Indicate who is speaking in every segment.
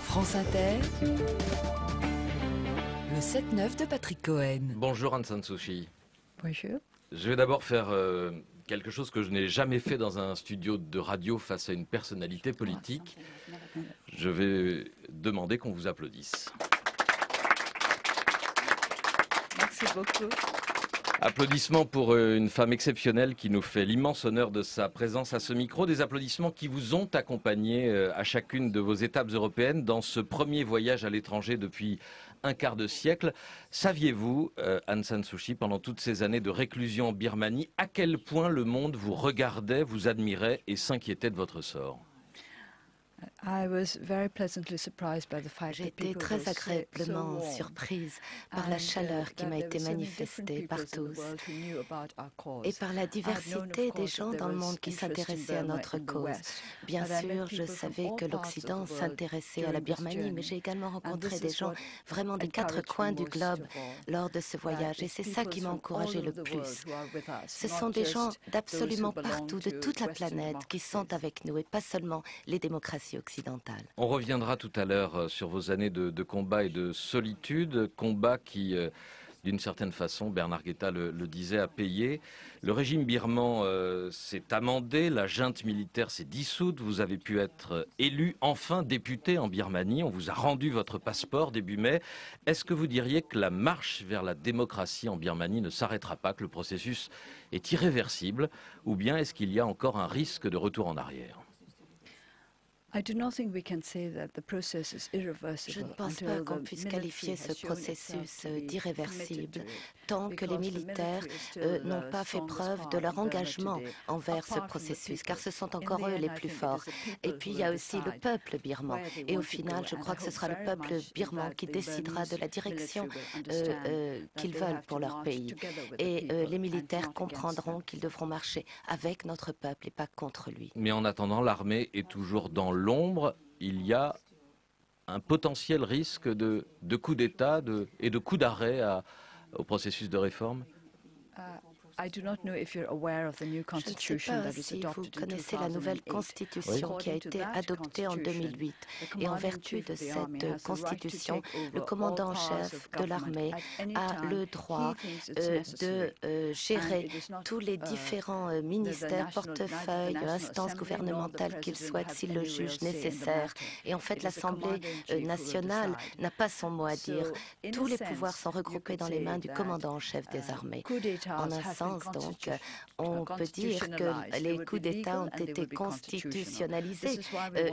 Speaker 1: France Inter, le 7-9 de Patrick Cohen.
Speaker 2: Bonjour Aung San Suu Kyi.
Speaker 3: Bonjour.
Speaker 2: Je vais d'abord faire quelque chose que je n'ai jamais fait dans un studio de radio face à une personnalité politique. Je vais demander qu'on vous applaudisse.
Speaker 3: Merci beaucoup.
Speaker 2: Applaudissements pour une femme exceptionnelle qui nous fait l'immense honneur de sa présence à ce micro. Des applaudissements qui vous ont accompagné à chacune de vos étapes européennes dans ce premier voyage à l'étranger depuis un quart de siècle. Saviez-vous, Aung San Suu Kyi, pendant toutes ces années de réclusion en Birmanie, à quel point le monde vous regardait, vous admirait et s'inquiétait de votre sort ?
Speaker 4: J'ai été très agréablement surprise par la chaleur qui m'a été manifestée par tous et par la diversité des gens dans le monde qui s'intéressaient à notre cause. Bien sûr, je savais que l'Occident s'intéressait à la Birmanie, mais j'ai également rencontré des gens vraiment des quatre coins du globe lors de ce voyage et c'est ça qui m'a encouragé le plus. Ce sont des gens d'absolument partout, de toute la planète qui sont avec nous et pas seulement les démocraties occidentales.
Speaker 2: On reviendra tout à l'heure sur vos années de combat et de solitude, combat qui, d'une certaine façon, Bernard Guetta le disait, a payé. Le régime birman s'est amendé, la junte militaire s'est dissoute, vous avez pu être élu, enfin député en Birmanie, on vous a rendu votre passeport début mai. Est-ce que vous diriez que la marche vers la démocratie en Birmanie ne s'arrêtera pas, que le processus est irréversible, ou bien est-ce qu'il y a encore un risque de retour en arrière ?
Speaker 4: Je ne pense pas qu'on puisse qualifier ce processus d'irréversible tant que les militaires n'ont pas fait preuve de leur engagement envers ce processus, car ce sont encore eux les plus forts. Et puis il y a aussi le peuple birman. Et au final, je crois que ce sera le peuple birman qui décidera de la direction qu'ils veulent pour leur pays. Et les militaires comprendront qu'ils devront marcher avec notre peuple et pas contre lui.
Speaker 2: Mais en attendant, l'armée est toujours dans l'ombre. Il y a un potentiel risque de coup d'État et de coup d'arrêt au processus de réforme.
Speaker 4: Je ne sais pas si vous connaissez la nouvelle constitution qui a été adoptée en 2008. Et en vertu de cette constitution, le commandant en chef de l'armée a le droit de gérer tous les différents ministères, portefeuilles, instances gouvernementales qu'il souhaite s'il le juge nécessaire. Et en fait, l'Assemblée nationale n'a pas son mot à dire. Tous les pouvoirs sont regroupés dans les mains du commandant en chef des armées. En un sens, donc, on peut dire que les coups d'État ont été constitutionnalisés.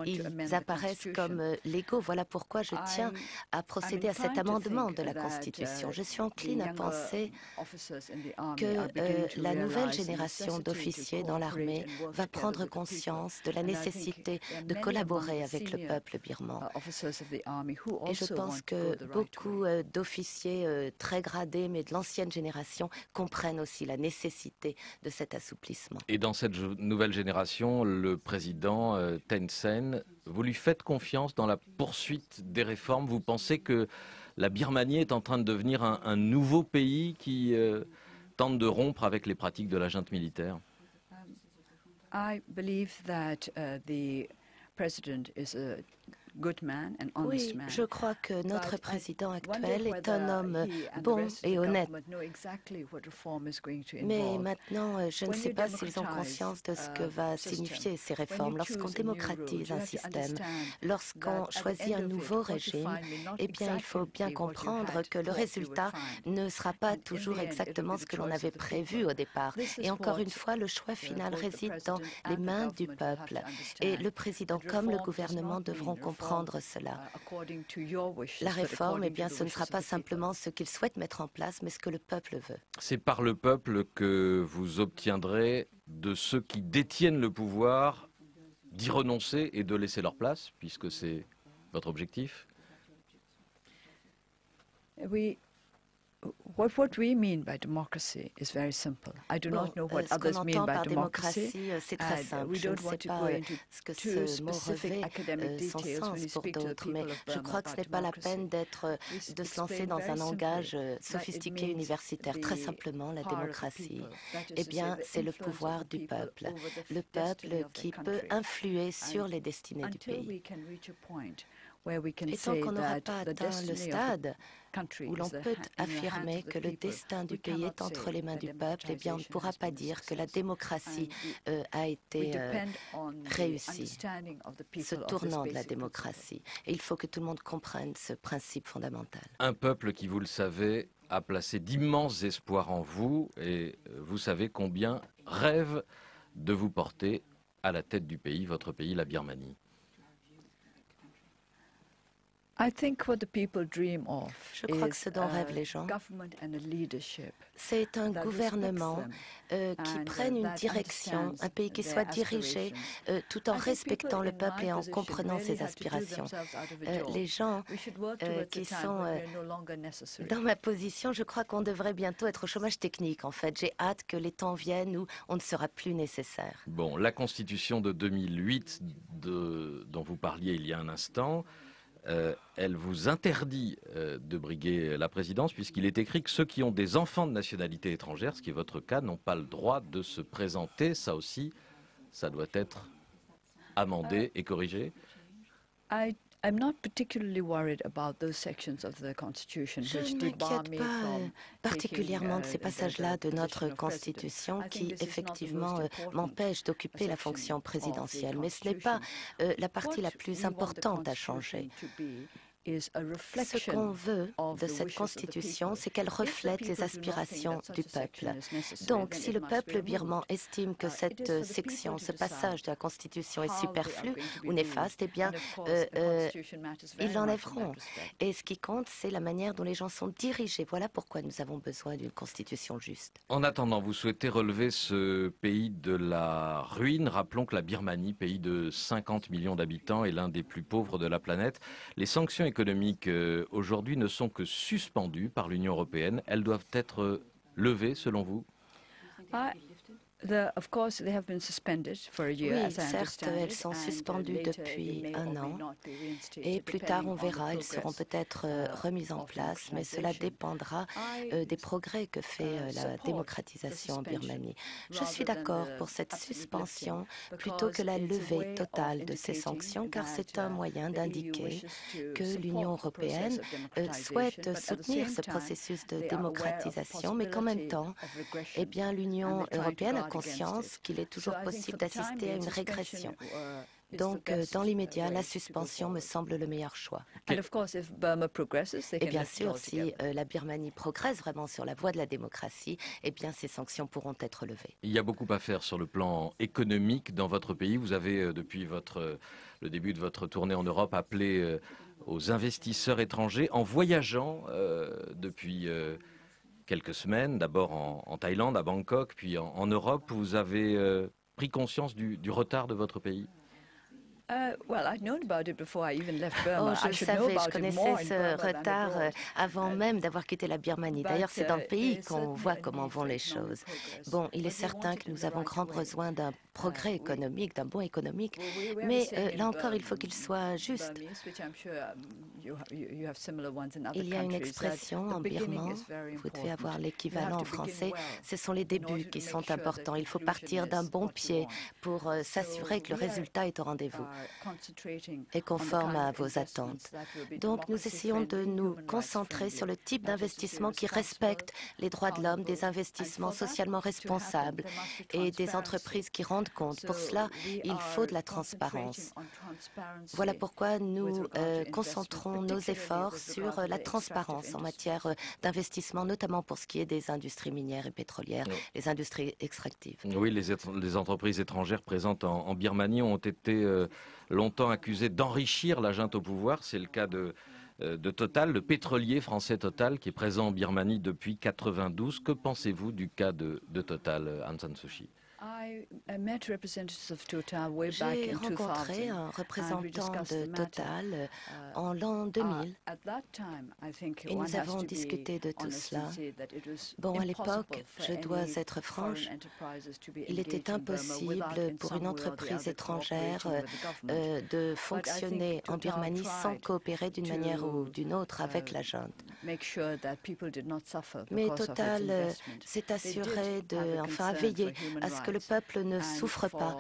Speaker 4: Ils apparaissent comme légaux. Voilà pourquoi je tiens à procéder à cet amendement de la Constitution. Je suis encline à penser que la nouvelle génération d'officiers dans l'armée va prendre conscience de la nécessité de collaborer avec le peuple birman. Et je pense que beaucoup d'officiers très gradés, mais de l'ancienne génération, comprennent aussi la nécessité de cet assouplissement.
Speaker 2: Et dans cette nouvelle génération, le président Thein Sein, vous lui faites confiance dans la poursuite des réformes? Vous pensez que la Birmanie est en train de devenir un nouveau pays qui tente de rompre avec les pratiques de la junte militaire?
Speaker 4: Oui, je crois que notre président actuel est un homme bon et honnête. Mais maintenant, je ne sais pas s'ils ont conscience de ce que va signifier ces réformes. Lorsqu'on démocratise un système, lorsqu'on choisit un nouveau régime, eh bien, il faut bien comprendre que le résultat ne sera pas toujours exactement ce que l'on avait prévu au départ. Et encore une fois, le choix final réside dans les mains du peuple. Et le président comme le gouvernement devront comprendre cela. La réforme, eh bien, ce ne sera pas simplement ce qu'il souhaite mettre en place, mais ce que le peuple veut.
Speaker 2: C'est par le peuple que vous obtiendrez de ceux qui détiennent le pouvoir d'y renoncer et de laisser leur place, puisque c'est votre objectif?
Speaker 3: Oui. What we mean by democracy is very simple. I do not know what others mean by democracy.
Speaker 4: C'est très simple. Je ne sais pas ce que ce mot revêt son sens pour d'autres, mais je crois que ce n'est pas la peine de se lancer dans un langage sophistiqué universitaire. Très simplement, la démocratie, eh bien, c'est le pouvoir du peuple. Le peuple qui peut influer sur les destinées du pays. Et tant qu'on n'aura pas atteint le stade où l'on peut affirmer que le destin du pays est entre les mains du peuple, eh bien, on ne pourra pas dire que la démocratie a été réussie, ce tournant de la démocratie. Et il faut que tout le monde comprenne ce principe fondamental.
Speaker 2: Un peuple qui, vous le savez, a placé d'immenses espoirs en vous, et vous savez combien rêve de vous porter à la tête du pays, votre pays, la Birmanie.
Speaker 4: Je crois que ce dont rêvent les gens, c'est un gouvernement qui prenne une direction, un pays qui soit dirigé tout en respectant le peuple et en comprenant ses aspirations. Les gens qui sont dans ma position, je crois qu'on devrait bientôt être au chômage technique, en fait. J'ai hâte que les temps viennent où on ne sera plus nécessaire.
Speaker 2: Bon, la Constitution de 2008 dont vous parliez il y a un instant, elle vous interdit de briguer la présidence puisqu'il est écrit que ceux qui ont des enfants de nationalité étrangère, ce qui est votre cas, n'ont pas le droit de se présenter. Ça aussi, ça doit être amendé et corrigé.
Speaker 3: Je ne m'inquiète
Speaker 4: pas particulièrement de ces passages-là de notre Constitution qui, effectivement, m'empêchent d'occuper la fonction présidentielle. Mais ce n'est pas la partie la plus importante à changer. Ce qu'on veut de cette Constitution, c'est qu'elle reflète les aspirations du peuple. Donc, si le peuple birman estime que cette section, ce passage de la Constitution est superflu ou néfaste, eh bien, ils l'enlèveront. Et ce qui compte, c'est la manière dont les gens sont dirigés. Voilà pourquoi nous avons besoin d'une Constitution juste.
Speaker 2: En attendant, vous souhaitez relever ce pays de la ruine. Rappelons que la Birmanie, pays de 50 millions d'habitants, est l'un des plus pauvres de la planète. Les sanctions économiques aujourd'hui ne sont que suspendues par l'Union européenne. Elles doivent être levées, selon vous?
Speaker 4: Oui, certes, elles sont suspendues depuis un an et plus tard, on verra, elles seront peut-être remises en place, mais cela dépendra des progrès que fait la démocratisation en Birmanie. Je suis d'accord pour cette suspension plutôt que la levée totale de ces sanctions, car c'est un moyen d'indiquer que l'Union européenne souhaite soutenir ce processus de démocratisation, mais qu'en même temps, eh bien, l'Union européenne a conscience qu'il est toujours possible d'assister à une régression. Donc, dans l'immédiat, la suspension me semble le meilleur choix. Et bien sûr, si la Birmanie progresse vraiment sur la voie de la démocratie, eh bien, ces sanctions pourront être levées.
Speaker 2: Il y a beaucoup à faire sur le plan économique dans votre pays. Vous avez, depuis le début de votre tournée en Europe, appelé aux investisseurs étrangers en voyageant depuis quelques semaines, d'abord en Thaïlande, à Bangkok, puis en Europe. Vous avez pris conscience du retard de votre pays?
Speaker 4: Je savais, je connaissais ce retard avant même d'avoir quitté la Birmanie. D'ailleurs, c'est dans le pays qu'on voit comment vont les choses. Bon, il est certain que nous avons grand besoin d'un progrès économique, d'un bond économique, mais là encore, il faut qu'il soit juste. Il y a une expression en birman, vous devez avoir l'équivalent en français, ce sont les débuts qui sont importants. Il faut partir d'un bon pied pour s'assurer que le résultat est au rendez-vous et conforme à vos attentes. Donc, nous essayons de nous concentrer sur le type d'investissement qui respecte les droits de l'homme, des investissements socialement responsables et des entreprises qui rendent compte. Pour cela, il faut de la transparence. Voilà pourquoi nous concentrons nos efforts sur la transparence en matière d'investissement, notamment pour ce qui est des industries minières et pétrolières, les industries extractives.
Speaker 2: Oui, les entreprises étrangères présentes en Birmanie ont été longtemps accusées d'enrichir la junte au pouvoir. C'est le cas de Total, le pétrolier français Total, qui est présent en Birmanie depuis 1992. Que pensez-vous du cas de Total, Aung San Suu Kyi?
Speaker 4: J'ai rencontré un représentant de Total en l'an 2000 et nous avons discuté de tout cela. Bon, à l'époque, je dois être franche, il était impossible pour une entreprise étrangère de fonctionner en Birmanie sans coopérer d'une manière ou d'une autre avec la junte. Mais Total s'est assuré a veillé à ce que le peuple ne souffre pas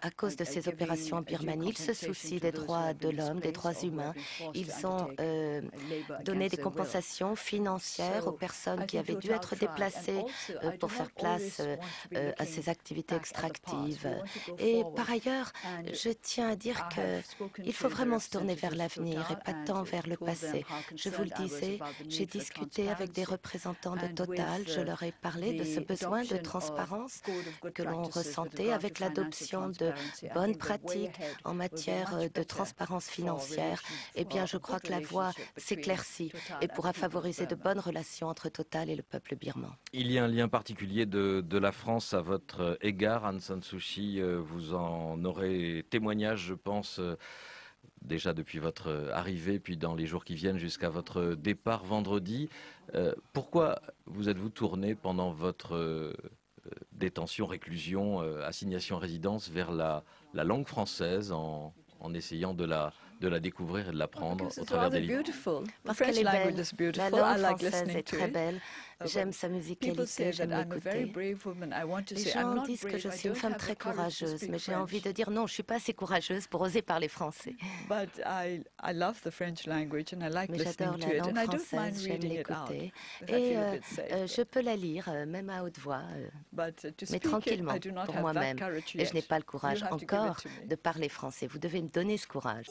Speaker 4: à cause de ces opérations en Birmanie. Ils se soucient des droits de l'homme, des droits humains. Ils ont donné des compensations financières aux personnes qui avaient dû être déplacées pour faire place à ces activités extractives. Et par ailleurs, je tiens à dire qu'il faut vraiment se tourner vers l'avenir et pas tant vers le passé. Je vous le disais, j'ai discuté avec des représentants de Total. Je leur ai parlé de ce besoin de transparence que l'on ressentait avec l'adoption de bonnes pratiques en matière de transparence financière. Eh bien, je crois que la voie s'éclaircit et pourra favoriser de bonnes relations entre Total et le peuple birman.
Speaker 2: Il y a un lien particulier de la France à votre égard, Aung San Suu Kyi. Vous en aurez témoignage, je pense, déjà depuis votre arrivée, puis dans les jours qui viennent jusqu'à votre départ vendredi. Pourquoi vous êtes-vous tourné pendant votre détention, réclusion, assignation à résidence vers la langue française en essayant de la découvrir et de l'apprendre au travers des livres?
Speaker 4: Parce qu'elle est belle. La langue française est très belle. J'aime sa musicalité, j'aime l'écouter. Les gens disent que je suis une femme très courageuse, mais j'ai envie de dire non, je ne suis pas assez courageuse pour oser parler français. Mais j'adore la langue française, j'aime l'écouter. Et je peux la lire, même à haute voix, mais tranquillement, pour moi-même. Et je n'ai pas le courage encore de parler français. Vous devez me donner ce courage.